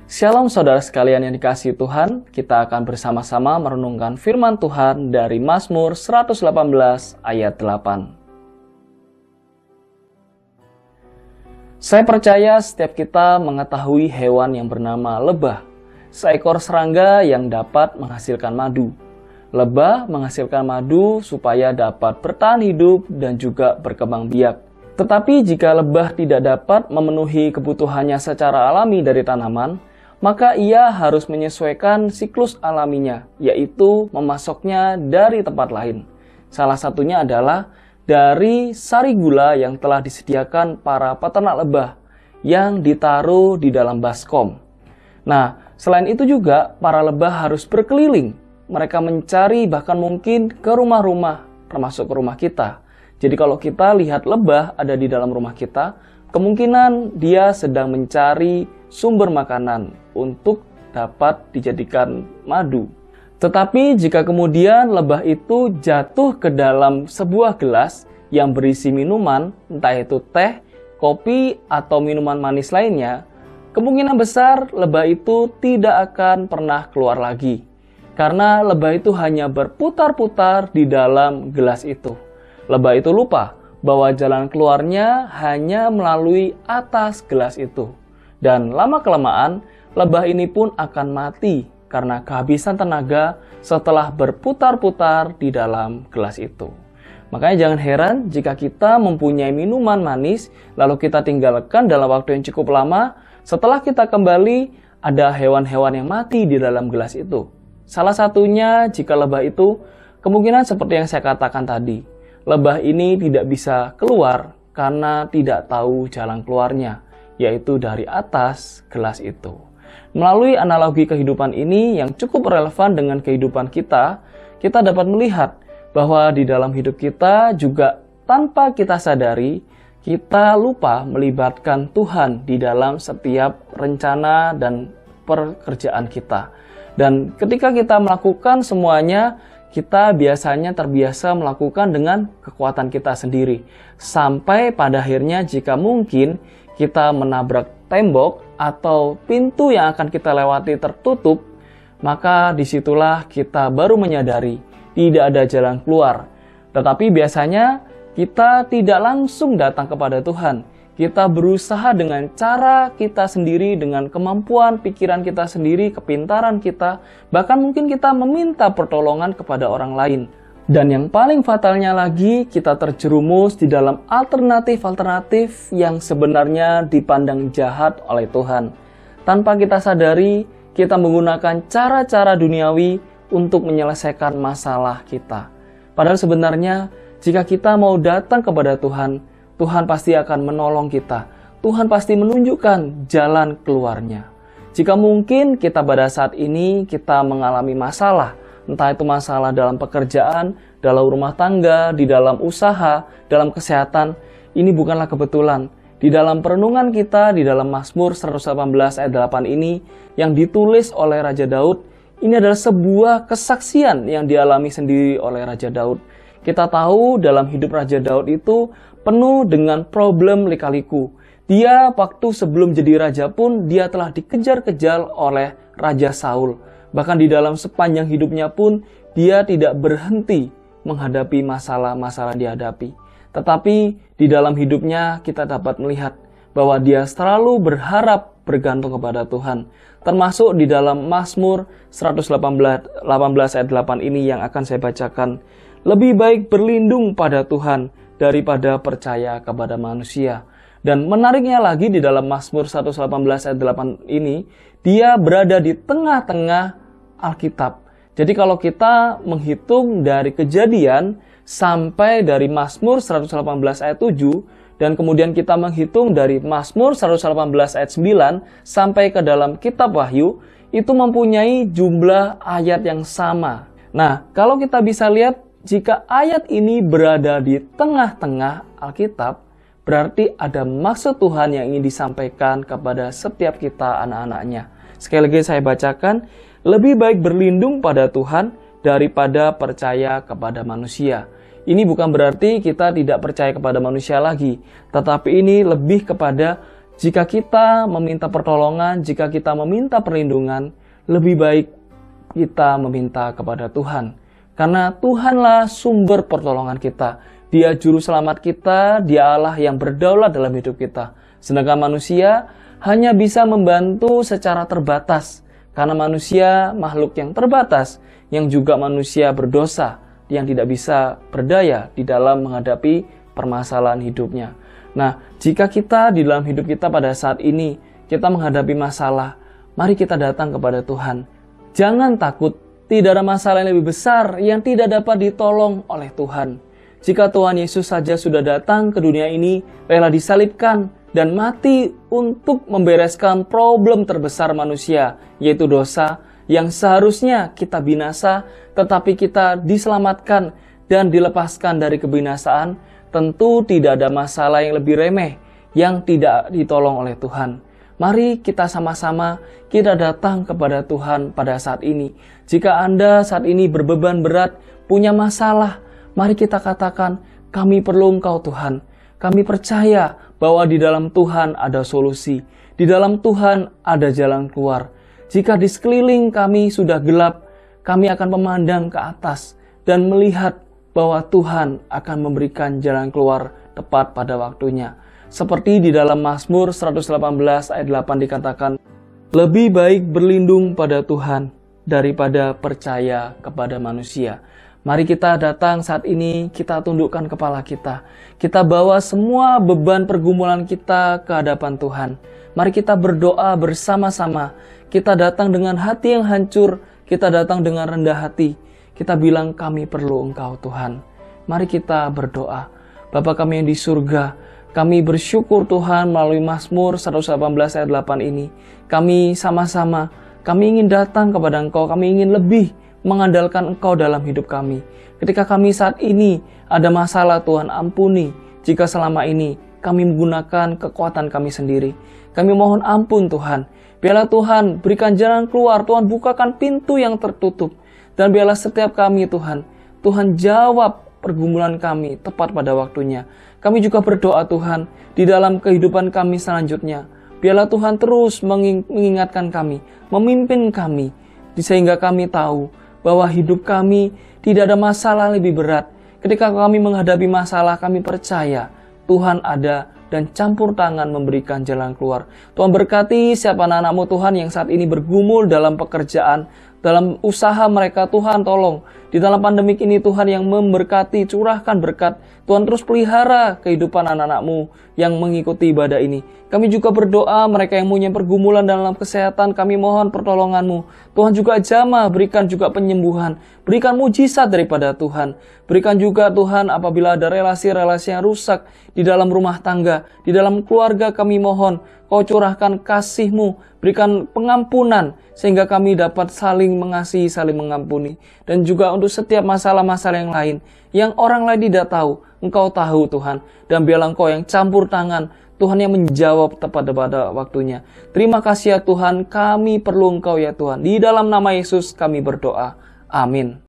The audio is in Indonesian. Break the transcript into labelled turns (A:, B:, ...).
A: Shalom saudara sekalian yang dikasihi Tuhan, kita akan bersama-sama merenungkan firman Tuhan dari Mazmur 118 ayat 8. Saya percaya setiap kita mengetahui hewan yang bernama lebah, seekor serangga yang dapat menghasilkan madu. Lebah menghasilkan madu supaya dapat bertahan hidup dan juga berkembang biak. Tetapi jika lebah tidak dapat memenuhi kebutuhannya secara alami dari tanaman, maka ia harus menyesuaikan siklus alaminya, yaitu memasoknya dari tempat lain. Salah satunya adalah dari sari gula yang telah disediakan para peternak lebah yang ditaruh di dalam baskom. Nah, selain itu juga para lebah harus berkeliling. Mereka mencari bahkan mungkin ke rumah-rumah, termasuk ke rumah kita. Jadi kalau kita lihat lebah ada di dalam rumah kita, kemungkinan dia sedang mencari sumber makanan untuk dapat dijadikan madu. Tetapi jika kemudian lebah itu jatuh ke dalam sebuah gelas yang berisi minuman, entah itu teh, kopi, atau minuman manis lainnya, kemungkinan besar lebah itu tidak akan pernah keluar lagi. Karena lebah itu hanya berputar-putar di dalam gelas itu. Lebah itu lupa bahwa jalan keluarnya hanya melalui atas gelas itu. Dan lama-kelamaan, lebah ini pun akan mati karena kehabisan tenaga setelah berputar-putar di dalam gelas itu. Makanya jangan heran jika kita mempunyai minuman manis, lalu kita tinggalkan dalam waktu yang cukup lama, setelah kita kembali, ada hewan-hewan yang mati di dalam gelas itu. Salah satunya jika lebah itu, kemungkinan seperti yang saya katakan tadi, lebah ini tidak bisa keluar karena tidak tahu jalan keluarnya, yaitu dari atas gelas itu. Melalui analogi kehidupan ini yang cukup relevan dengan kehidupan kita, kita dapat melihat bahwa di dalam hidup kita juga tanpa kita sadari, kita lupa melibatkan Tuhan di dalam setiap rencana dan pekerjaan kita. Dan ketika kita melakukan semuanya, kita biasanya terbiasa melakukan dengan kekuatan kita sendiri. Sampai pada akhirnya jika mungkin kita menabrak tembok atau pintu yang akan kita lewati tertutup, maka disitulah kita baru menyadari tidak ada jalan keluar. Tetapi biasanya kita tidak langsung datang kepada Tuhan. Kita berusaha dengan cara kita sendiri, dengan kemampuan pikiran kita sendiri, kepintaran kita, bahkan mungkin kita meminta pertolongan kepada orang lain. Dan yang paling fatalnya lagi, kita terjerumus di dalam alternatif-alternatif yang sebenarnya dipandang jahat oleh Tuhan. Tanpa kita sadari, kita menggunakan cara-cara duniawi untuk menyelesaikan masalah kita. Padahal sebenarnya, jika kita mau datang kepada Tuhan, Tuhan pasti akan menolong kita. Tuhan pasti menunjukkan jalan keluarnya. Jika mungkin kita pada saat ini kita mengalami masalah, entah itu masalah dalam pekerjaan, dalam rumah tangga, di dalam usaha, dalam kesehatan, ini bukanlah kebetulan. Di dalam perenungan kita, di dalam Mazmur 118 ayat 8 ini, yang ditulis oleh Raja Daud, ini adalah sebuah kesaksian yang dialami sendiri oleh Raja Daud. Kita tahu dalam hidup Raja Daud itu penuh dengan problem lika-liku. Dia waktu sebelum jadi raja pun dia telah dikejar-kejar oleh Raja Saul. Bahkan di dalam sepanjang hidupnya pun dia tidak berhenti menghadapi masalah-masalah dihadapi. Tetapi di dalam hidupnya kita dapat melihat bahwa dia selalu berharap bergantung kepada Tuhan. Termasuk di dalam Mazmur 118 ayat 8 ini yang akan saya bacakan. Lebih baik berlindung pada Tuhan daripada percaya kepada manusia. Dan menariknya lagi di dalam Mazmur 118 ayat 8 ini, dia berada di tengah-tengah Alkitab. Jadi kalau kita menghitung dari Kejadian sampai dari Mazmur 118 ayat 7, dan kemudian kita menghitung dari Mazmur 118 ayat 9 sampai ke dalam kitab Wahyu, itu mempunyai jumlah ayat yang sama. Nah, kalau kita bisa lihat, jika ayat ini berada di tengah-tengah Alkitab, berarti ada maksud Tuhan yang ingin disampaikan kepada setiap kita anak-anaknya. Sekali lagi saya bacakan, lebih baik berlindung pada Tuhan daripada percaya kepada manusia. Ini bukan berarti kita tidak percaya kepada manusia lagi, tetapi ini lebih kepada Jika kita meminta pertolongan, jika kita meminta perlindungan, lebih baik kita meminta kepada Tuhan. Karena Tuhanlah sumber pertolongan kita. Dia juru selamat kita, Dia Allah yang berdaulat dalam hidup kita. Sedangkan manusia hanya bisa membantu secara terbatas. Karena manusia makhluk yang terbatas, yang juga manusia berdosa, yang tidak bisa berdaya di dalam menghadapi permasalahan hidupnya. Nah, jika kita di dalam hidup kita pada saat ini, kita menghadapi masalah, mari kita datang kepada Tuhan. Jangan takut, tidak ada masalah yang lebih besar yang tidak dapat ditolong oleh Tuhan. Jika Tuhan Yesus saja sudah datang ke dunia ini, rela disalibkan dan mati untuk membereskan problem terbesar manusia, yaitu dosa, yang seharusnya kita binasa, tetapi kita diselamatkan dan dilepaskan dari kebinasaan, tentu tidak ada masalah yang lebih remeh yang tidak ditolong oleh Tuhan. Mari kita sama-sama kita datang kepada Tuhan pada saat ini. Jika Anda saat ini berbeban berat, punya masalah, mari kita katakan, kami perlu Engkau Tuhan. Kami percaya bahwa di dalam Tuhan ada solusi. Di dalam Tuhan ada jalan keluar. Jika di sekeliling kami sudah gelap, kami akan memandang ke atas dan melihat bahwa Tuhan akan memberikan jalan keluar tepat pada waktunya. Seperti di dalam Mazmur 118 ayat 8 dikatakan, lebih baik berlindung pada Tuhan daripada percaya kepada manusia. Mari kita datang saat ini, kita tundukkan kepala kita. Kita bawa semua beban pergumulan kita ke hadapan Tuhan. Mari kita berdoa bersama-sama. Kita datang dengan hati yang hancur, kita datang dengan rendah hati. Kita bilang, kami perlu Engkau Tuhan. Mari kita berdoa. Bapa kami yang di surga, kami bersyukur Tuhan melalui Mazmur 118 ayat 8 ini. Kami sama-sama, kami ingin datang kepada Engkau, kami ingin lebih mengandalkan Engkau dalam hidup kami. Ketika kami saat ini ada masalah, Tuhan ampuni. Jika selama ini kami menggunakan kekuatan kami sendiri, kami mohon ampun Tuhan. Biarlah Tuhan berikan jalan keluar, Tuhan bukakan pintu yang tertutup. Dan biarlah setiap kami Tuhan, Tuhan jawab pergumulan kami tepat pada waktunya. Kami juga berdoa Tuhan, di dalam kehidupan kami selanjutnya, biarlah Tuhan terus mengingatkan kami, memimpin kami, sehingga kami tahu bahwa hidup kami tidak ada masalah lebih berat. Ketika kami menghadapi masalah, kami percaya Tuhan ada dan campur tangan memberikan jalan keluar. Tuhan berkati siapa anak-anak-Mu Tuhan yang saat ini bergumul dalam pekerjaan, dalam usaha mereka. Tuhan tolong, di dalam pandemik ini Tuhan yang memberkati, curahkan berkat. Tuhan terus pelihara kehidupan anak-anak-Mu yang mengikuti ibadah ini. Kami juga berdoa mereka yang punya pergumulan dalam kesehatan, kami mohon pertolongan-Mu. Tuhan juga jamah, berikan juga penyembuhan, berikan mujizat daripada Tuhan. Berikan juga Tuhan apabila ada relasi-relasi yang rusak di dalam rumah tangga, di dalam keluarga, kami mohon Kau curahkan kasih-Mu, berikan pengampunan sehingga kami dapat saling mengasihi, saling mengampuni. Dan juga untuk setiap masalah-masalah yang lain yang orang lain tidak tahu, Engkau tahu Tuhan. Dan biarlah Engkau yang campur tangan, Tuhan yang menjawab tepat pada waktunya. Terima kasih ya Tuhan, kami perlu Engkau ya Tuhan. Di dalam nama Yesus kami berdoa. Amin.